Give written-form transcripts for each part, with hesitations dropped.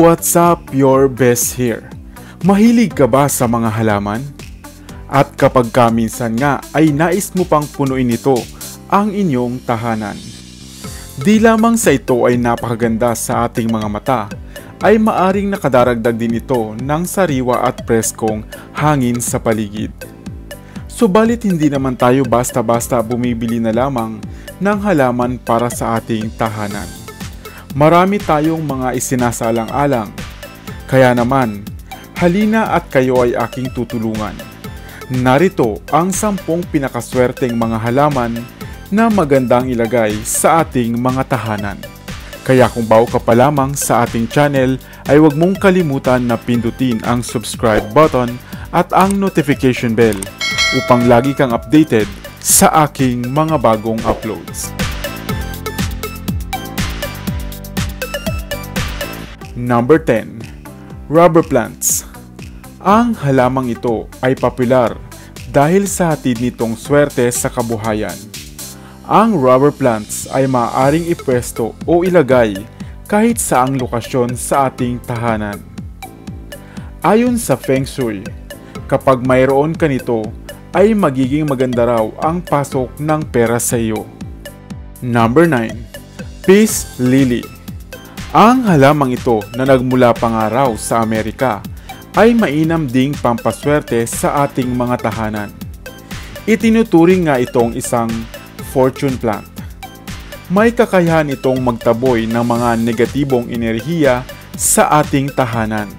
what's up? Your best here. Mahilig ka ba sa mga halaman? At kapag minsan nga ay nais mo pang punuin ito ang inyong tahanan. Di lamang sa ito ay napakaganda sa ating mga mata, ay maaring nakadaragdag din ito ng sariwa at preskong hangin sa paligid. Subalit hindi naman tayo basta-basta bumibili na lamang ng halaman para sa ating tahanan. Marami tayong mga isinasalang-alang. Kaya naman, halina at kayo ay aking tutulungan. Narito ang 10 pinakaswerteng mga halaman na magandang ilagay sa ating mga tahanan. Kaya kung bago ka pa lamang sa ating channel, ay huwag mong kalimutan na pindutin ang subscribe button at ang notification bell upang lagi kang updated sa aking mga bagong uploads. Number 10. Rubber plants. Ang halamang ito ay popular dahil sa hatid nitong swerte sa kabuhayan. Ang rubber plants ay maaaring ipwesto o ilagay kahit saang lokasyon sa ating tahanan. Ayon sa Feng Shui, kapag mayroon ka nito, ay magiging maganda raw ang pasok ng pera sa iyo. Number 9. Peace Lily. Ang halamang ito na nagmula pa nga raw sa Amerika ay mainam ding pampaswerte sa ating mga tahanan. Itinuturing nga itong isang fortune plant. May kakayahan itong magtaboy ng mga negatibong enerhiya sa ating tahanan.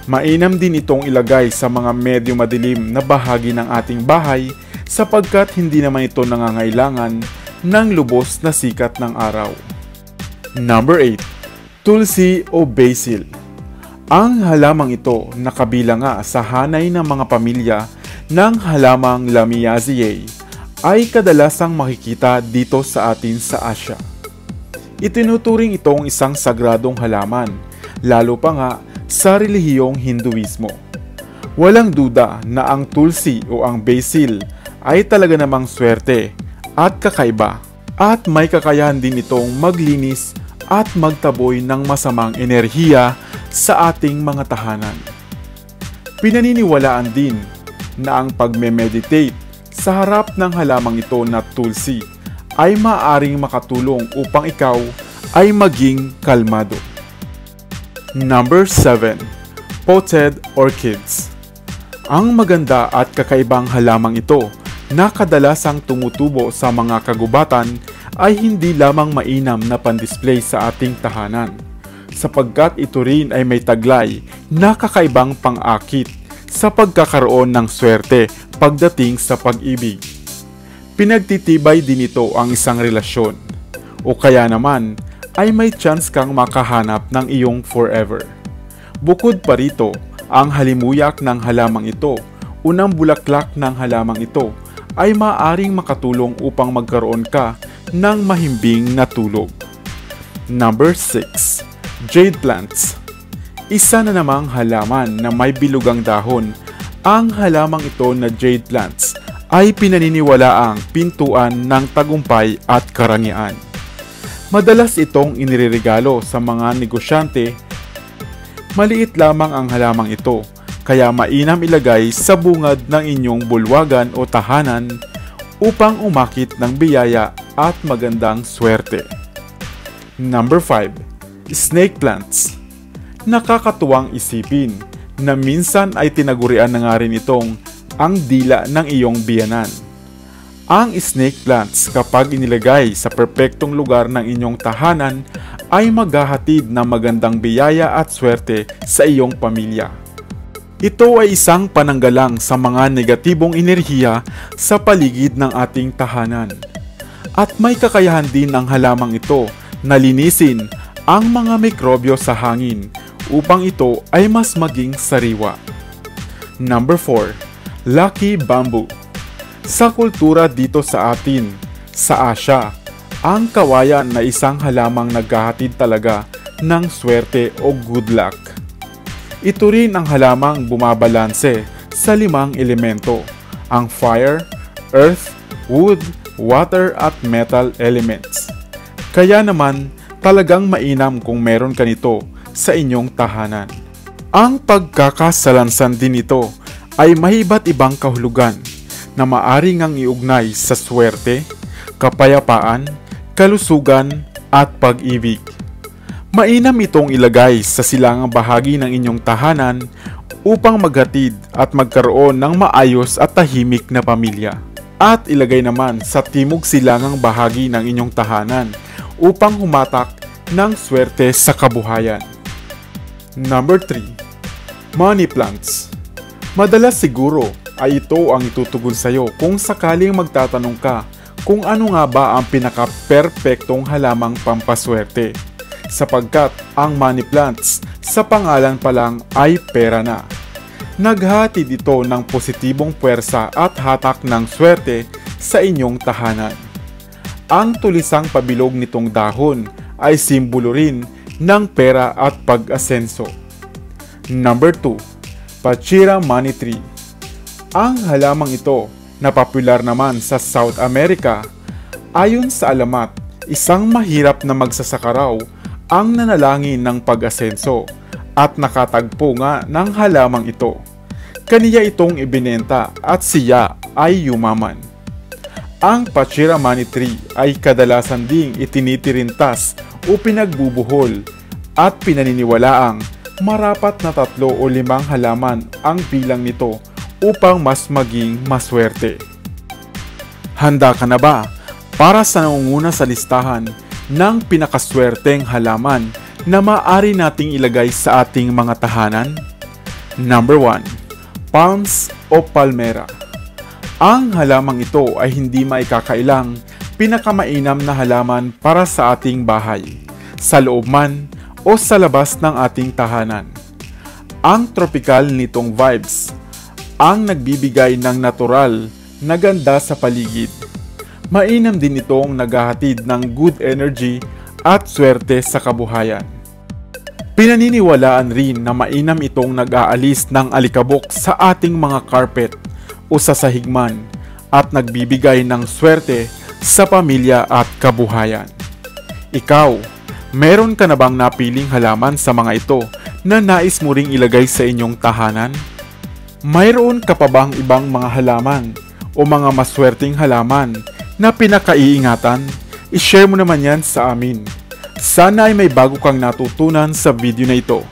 Mainam din itong ilagay sa mga medyo madilim na bahagi ng ating bahay sapagkat hindi naman ito nangangailangan ng lubos na sikat ng araw. Number 8. Tulsi o basil. Ang halamang ito nakabilang nga sa hanay ng mga pamilya ng halamang Lamiaceae ay kadalasang makikita dito sa atin sa Asia. Itinuturing itong isang sagradong halaman, lalo pa nga sa relihiyong Hinduismo. Walang duda na ang tulsi o ang basil ay talaga namang swerte at kakaiba, at may kakayahan din itong maglinis at magtaboy ng masamang enerhiya sa ating mga tahanan. Pinaniniwalaan din na ang pagme-meditate sa harap ng halamang ito na tulsi ay maaaring makatulong upang ikaw ay maging kalmado. Number 7. Potted Orchids. Ang maganda at kakaibang halamang ito na kadalasang tumutubo sa mga kagubatan ay hindi lamang mainam na pandisplay sa ating tahanan, sapagkat ito rin ay may taglay na kakaibang pang-akit sa pagkakaroon ng swerte pagdating sa pag-ibig. Pinagtitibay din ito ang isang relasyon, o kaya naman ay may chance kang makahanap ng iyong forever. Bukod pa rito, ang halimuyak ng halamang ito, unang bulaklak ng halamang ito, ay maaaring makatulong upang magkaroon ka ng mahimbing na tulog. Number 6. Jade plants. Isa na namang halaman na may bilugang dahon. Ang halamang ito na jade plants ay pinaniniwalaang pintuan ng tagumpay at karangyaan. Madalas itong inireregalo sa mga negosyante. Maliit lamang ang halamang ito, kaya mainam ilagay sa bungad ng inyong bulwagan o tahanan upang umakit ng biyaya at magandang swerte. Number 5. Snake plants. Nakakatuwang isipin na minsan ay tinagurian na nga rin itong ang dila ng iyong biyanan. Ang snake plants kapag inilagay sa perpektong lugar ng inyong tahanan ay maghahatid ng magandang biyaya at swerte sa iyong pamilya. Ito ay isang pananggalang sa mga negatibong enerhiya sa paligid ng ating tahanan. At may kakayahan din ang halamang ito na linisin ang mga mikrobyo sa hangin upang ito ay mas maging sariwa. Number 4. Lucky bamboo. Sa kultura dito sa atin, sa Asia, ang kawayan na isang halamang naghahatid talaga ng swerte o good luck. Ito rin ang halamang bumabalanse sa 5 elemento, ang fire, earth, wood, water at metal elements. Kaya naman talagang mainam kung meron ka nito sa inyong tahanan. Ang pagkakasalansan din ito ay may iba't ibang kahulugan na maaari ngang iugnay sa swerte, kapayapaan, kalusugan at pag-ibig. Mainam itong ilagay sa silangang bahagi ng inyong tahanan upang maghatid at magkaroon ng maayos at tahimik na pamilya. At ilagay naman sa timog silangang bahagi ng inyong tahanan upang humatak ng swerte sa kabuhayan. Number 3. Money plants. Madalas siguro ay ito ang itutugon sa iyo kung sakaling magtatanong ka kung ano nga ba ang pinaka-perpektong halamang pampaswerte. Sapagkat ang money plants sa pangalan pa lang ay pera na. Naghatid ito ng positibong puwersa at hatak ng swerte sa inyong tahanan. Ang tulisang pabilog nitong dahon ay simbolo rin ng pera at pag-asenso. Number 2. Pachira Money Tree. Ang halamang ito na popular naman sa South America, ayon sa alamat, isang mahirap na magsasaka raw ang nanalangin ng pag-asenso at nakatagpo nga ng halamang ito. Kaniya itong ibinenta at siya ay yumaman. Ang Pachira Money Tree ay kadalasan ding itinitirintas o pinagbubuhol at pinaniniwalaang marapat na 3 o 5 halaman ang bilang nito upang mas maging maswerte. Handa ka na ba para sa nangunguna sa listahan ng pinakaswerteng halaman na maaari nating ilagay sa ating mga tahanan? Number 1. Palms o Palmera. Ang halamang ito ay hindi maikakailang pinakamainam na halaman para sa ating bahay, sa loob man o sa labas ng ating tahanan. Ang tropikal nitong vibes ang nagbibigay ng natural na ganda sa paligid. Mainam din itong naghahatid ng good energy at swerte sa kabuhayan. Pinaniniwalaan rin na mainam itong nag-aalis ng alikabok sa ating mga carpet o sa sahigman at nagbibigay ng swerte sa pamilya at kabuhayan. Ikaw, meron ka na bang napiling halaman sa mga ito na nais mo ring ilagay sa inyong tahanan? Mayroon ka pa bang ibang mga halaman o mga maswerteng halaman na pinakaiingatan? I-share mo naman yan sa amin. Sana ay may bago kang natutunan sa video na ito.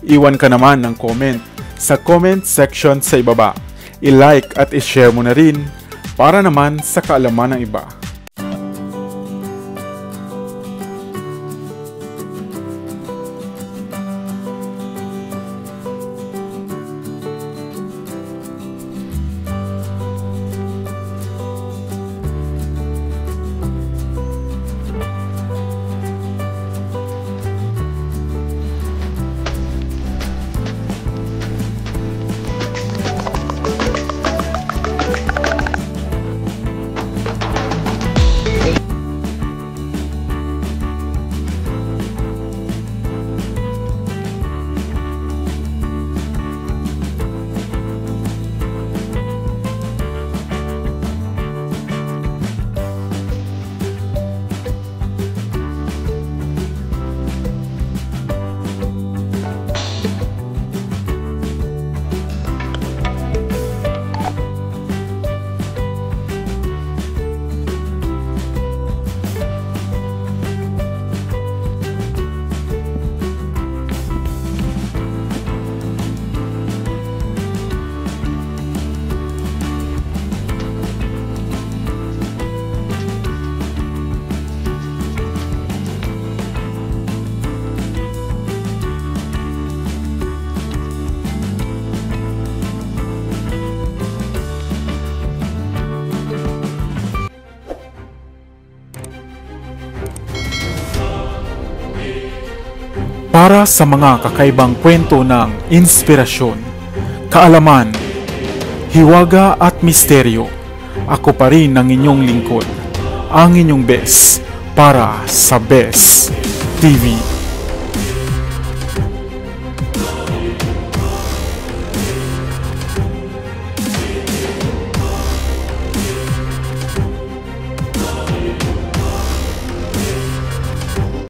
Iwan ka naman ng comment sa comment section sa ibaba. I-like at i-share mo na rin para naman sa kaalaman ng iba. Para sa mga kakaibang kwento ng inspirasyon, kaalaman, hiwaga at misteryo, ako pa rin ang inyong lingkod, ang inyong best para sa Best TV.